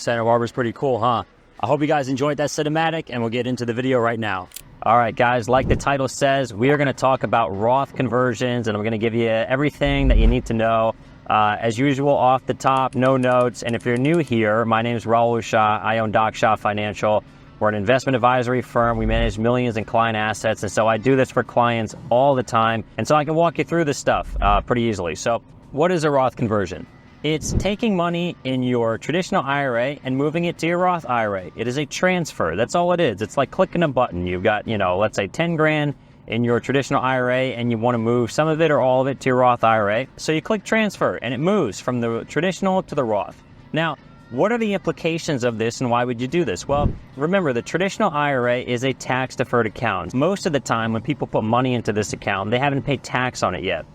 Santa Barbara's pretty cool, huh? I hope you guys enjoyed that cinematic, and we'll get into the video right now. All right, guys, like the title says, we are going to talk about Roth conversions, and I'm going to give you everything that you need to know. As usual, off the top, no notes. And if you're new here, my name is Raul. I own DocShah Financial. We're an investment advisory firm. We manage millions in client assets, and so I do this for clients all the time. And so I can walk you through this stuff pretty easily. So what is a Roth conversion? It's taking money in your traditional IRA and moving it to your Roth IRA. It is a transfer. That's all it is. It's like clicking a button. You've got, let's say 10 grand in your traditional IRA and you want to move some of it or all of it to your Roth IRA. So you click transfer and it moves from the traditional to the Roth. Now, what are the implications of this and why would you do this? Well, remember, the traditional IRA is a tax-deferred account. Most of the time when people put money into this account, they haven't paid tax on it yet.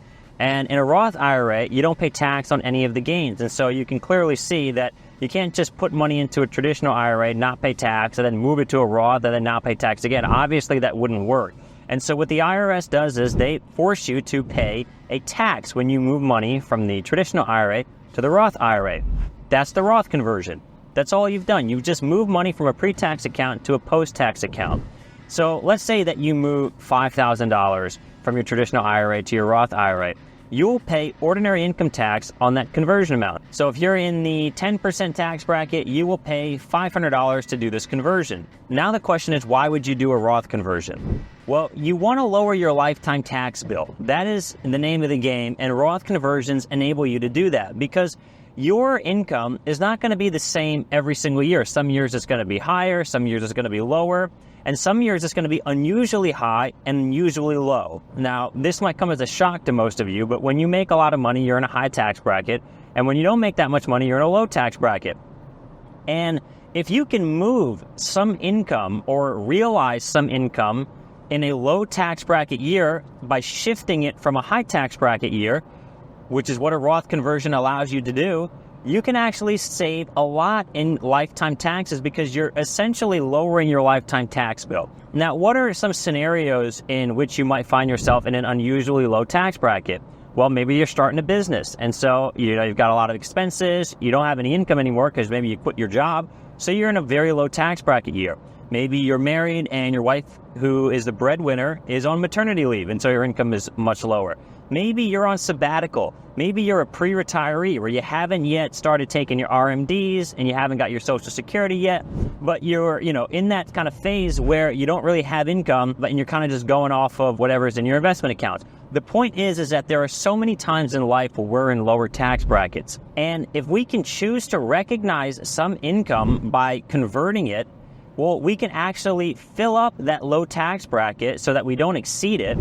And in a Roth IRA, you don't pay tax on any of the gains. And so you can clearly see that you can't just put money into a traditional IRA, not pay tax, and then move it to a Roth and then not pay tax again. Obviously, that wouldn't work. And so what the IRS does is they force you to pay a tax when you move money from the traditional IRA to the Roth IRA. That's the Roth conversion. That's all you've done. You've just moved money from a pre-tax account to a post-tax account. So let's say that you move $5,000 from your traditional IRA to your Roth IRA. You'll pay ordinary income tax on that conversion amount. So if you're in the 10% tax bracket, you will pay $500 to do this conversion. Now the question is, why would you do a Roth conversion? Well, you want to lower your lifetime tax bill. That is the name of the game, and Roth conversions enable you to do that because your income is not going to be the same every single year. Some years it's going to be higher, some years it's going to be lower, and some years it's going to be unusually high and unusually low. Now, this might come as a shock to most of you, but when you make a lot of money, you're in a high tax bracket, and when you don't make that much money, you're in a low tax bracket. And if you can move some income or realize some income in a low tax bracket year by shifting it from a high tax bracket year, which is what a Roth conversion allows you to do, you can actually save a lot in lifetime taxes because you're essentially lowering your lifetime tax bill. Now, what are some scenarios in which you might find yourself in an unusually low tax bracket? Well, maybe you're starting a business, and so you've got a lot of expenses, you don't have any income anymore because maybe you quit your job, so you're in a very low tax bracket year. Maybe you're married and your wife, who is the breadwinner, is on maternity leave, and so your income is much lower. Maybe you're on sabbatical. Maybe you're a pre-retiree where you haven't yet started taking your RMDs and you haven't got your Social Security yet, but you're, in that kind of phase where you don't really have income, but you're kind of just going off of whatever's in your investment account. The point is that there are so many times in life where we're in lower tax brackets. And if we can choose to recognize some income by converting it, well, we can actually fill up that low tax bracket so that we don't exceed it.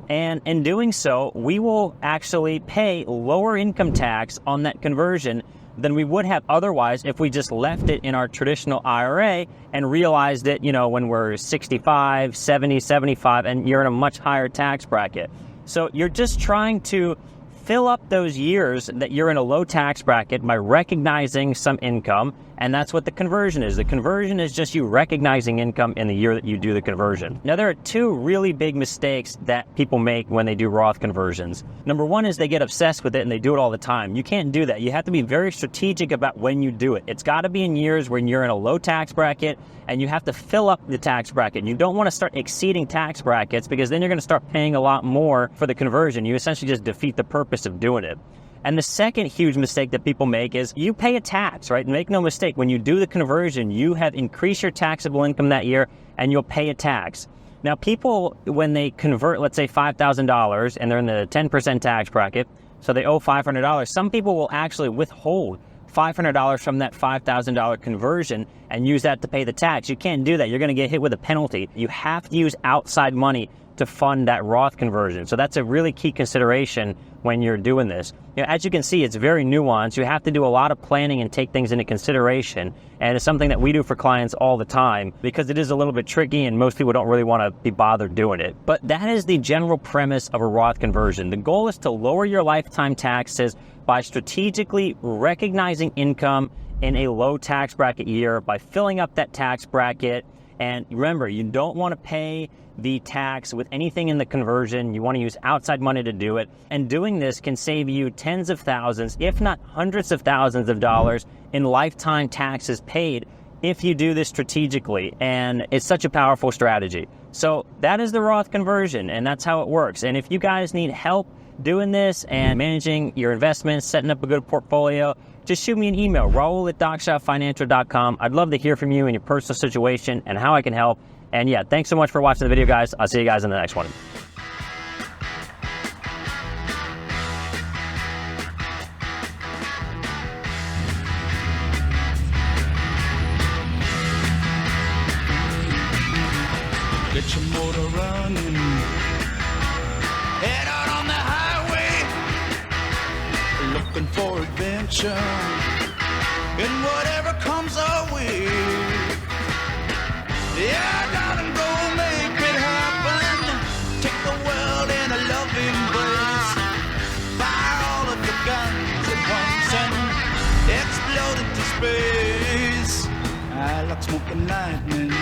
And in doing so, we will actually pay lower income tax on that conversion than we would have otherwise if we just left it in our traditional IRA and realized it, when we're 65, 70, 75, and you're in a much higher tax bracket. So you're just trying to fill up those years that you're in a low tax bracket by recognizing some income, and that's what the conversion is. The conversion is just you recognizing income in the year that you do the conversion. Now, there are two really big mistakes that people make when they do Roth conversions. Number one is they get obsessed with it and they do it all the time. You can't do that. You have to be very strategic about when you do it. It's got to be in years when you're in a low tax bracket and you have to fill up the tax bracket. You don't want to start exceeding tax brackets because then you're going to start paying a lot more for the conversion. You essentially just defeat the purpose of doing it. And the second huge mistake that people make is you pay a tax, right? Make no mistake, when you do the conversion, you have increased your taxable income that year and you'll pay a tax. Now, people, when they convert, let's say $5,000 and they're in the 10% tax bracket, so they owe $500, some people will actually withhold $500 from that $5,000 conversion and use that to pay the tax. You can't do that. You're going to get hit with a penalty. You have to use outside money to fund that Roth conversion. So that's a really key consideration when you're doing this. As you can see, it's very nuanced. You have to do a lot of planning and take things into consideration. And it's something that we do for clients all the time because it is a little bit tricky and most people don't really want to be bothered doing it. But that is the general premise of a Roth conversion. The goal is to lower your lifetime taxes by strategically recognizing income in a low tax bracket year by filling up that tax bracket And remember, you don't want to pay the tax with anything in the conversion. You want to use outside money to do it. And doing this can save you tens of thousands, if not hundreds of thousands of dollars in lifetime taxes paid if you do this strategically. And it's such a powerful strategy. So that is the Roth conversion, and that's how it works. And if you guys need help doing this and managing your investments, setting up a good portfolio, just shoot me an email, Raul at DocShahFinancial.com. I'd love to hear from you in your personal situation and how I can help. And yeah, thanks so much for watching the video, guys. I'll see you guys in the next one. Get your motor running, head out on the highway, looking for adventure, and whatever comes our way. Yeah, darling, go make it happen. Take the world in a loving embrace. Fire all of your guns at once and explode into space. I like smoking lightning.